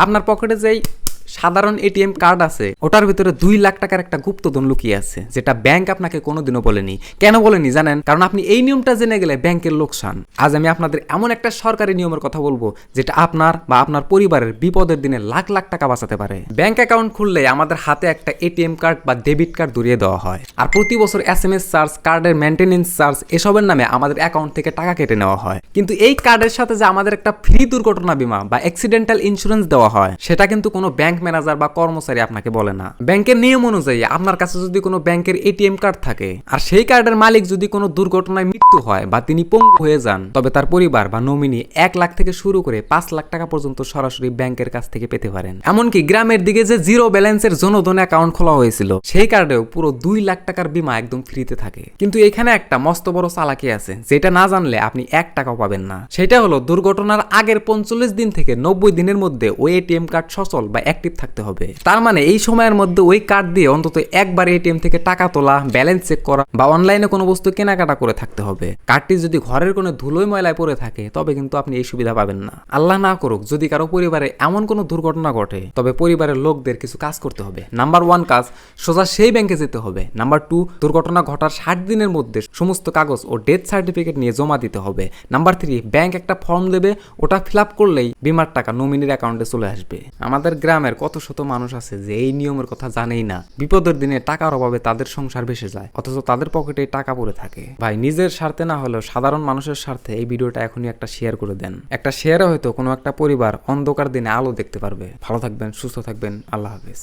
আপনার পকেটে যেই সাধারণ এটিএম কার্ড আছে ওটার ভিতরে 2 লাখ টাকার একটা গুপ্তধন লুকিয়ে আছে, যেটা ব্যাংক আপনাকে কোনোদিনও বলেনি। কেন বলেনি জানেন? কারণ আপনি এই নিয়মটা জেনে গেলে ব্যাংকের লোকসান। আজ আমি আপনাদের এমন একটা সরকারি নিয়মের কথা বলবো যেটা আপনার বা আপনার পরিবারের বিপদের দিনে লাখ লাখ টাকা বাঁচাতে পারে। ব্যাংক অ্যাকাউন্ট খুললে আমাদের হাতে একটা এটিএম কার্ড বা ডেবিট কার্ড ধরিয়ে দেওয়া হয়, আর প্রতি বছর SMS চার্জ, কার্ডের মেইনটেনেন্স চার্জ এসবের নামে আমাদের অ্যাকাউন্ট থেকে টাকা কেটে নেওয়া হয়। কিন্তু এই কার্ডের সাথে যে আমাদের একটা ফ্রি দুর্ঘটনা বীমা বা অ্যাক্সিডেন্টাল ইন্স্যুরেন্স দেওয়া হয়, সেটা কিন্তু কোনো ব্যাংক ম্যানেজার বা কর্মচারী আপনাকে বলে না। ব্যাংকের নিয়ম অনুযায়ী আপনার কাছে যদি কোনো ব্যাংকের এটিএম কার্ড থাকে আর সেই কার্ডের মালিক যদি কোনো দুর্ঘটনায় মৃত্যু হয় বা তিনি পঙ্গু হয়ে যান, তবে তার পরিবার বা নমিনি 1 লাখ থেকে শুরু করে 5 লাখ টাকা পর্যন্ত সরাসরি ব্যাংকের কাছ থেকে পেতে পারেন। এমনকি গ্রামের দিকে যে জিরো ব্যালেন্সের জনধন অ্যাকাউন্ট খোলা হয়েছিল, সেই কার্ডেও পুরো 2 লাখ টাকার বীমা একদম ফ্রিতে থাকে। কিন্তু এখানে একটা মস্ত বড় চালাকি আছে, যেটা না জানলে আপনি 1 টাকাও পাবেন না। সেটা হলো দুর্ঘটনার আগের 45 দিন থেকে 90 দিনের মধ্যে ওই এটিএম কার্ড সচল বা অ্যাক্টিভ থাকতে হবে। তার মানে এই সময়ের মধ্যে ওই কার্ড দিয়ে অন্তত একবার এটিএম থেকে টাকা তোলা, ব্যালেন্স চেক করা বা অনলাইনে কোনো বস্তু কেনাকাটা করে থাকতে হবে। কার্ডটি যদি ঘরের কোনো ধুলোয় ময়লায় পড়ে থাকে তবে কিন্তু আপনি এই সুবিধা পাবেন না। আল্লাহ না করুক যদি কারো পরিবারে এমন কোনো দুর্ঘটনা ঘটে, তবে পরিবারের লোকদের কিছু কাজ করতে হবে। নাম্বার 1 কাজ, সোজা সেই ব্যাংকে যেতে হবে। নাম্বার 2, দুর্ঘটনা ঘটার 60 দিনের মধ্যে সমস্ত কাগজ ও ডেথ সার্টিফিকেট নিয়ে জমা দিতে হবে। নাম্বার 3, ব্যাংক একটা ফর্ম দেবে, ওটা ফিল আপ করলেই বীমার টাকা নমিনির অ্যাকাউন্টে চলে আসবে। আমাদের গ্রামের কত শত মানুষ আছে যে এই নিয়মের কথা জানেই না। বিপদের দিনে টাকার অভাবে তাদের সংসার ভেসে যায়, অথচ তাদের পকেটে টাকা পড়ে থাকে। ভাই, নিজের স্বার্থে না হলেও সাধারণ মানুষের স্বার্থে এই ভিডিওটা এখনই একটা শেয়ার করে দেন। একটা শেয়ারে হয়তো কোনো একটা পরিবার অন্ধকার দিনে আলো দেখতে পারবে। ভালো থাকবেন, সুস্থ থাকবেন, আল্লাহ হাফেজ।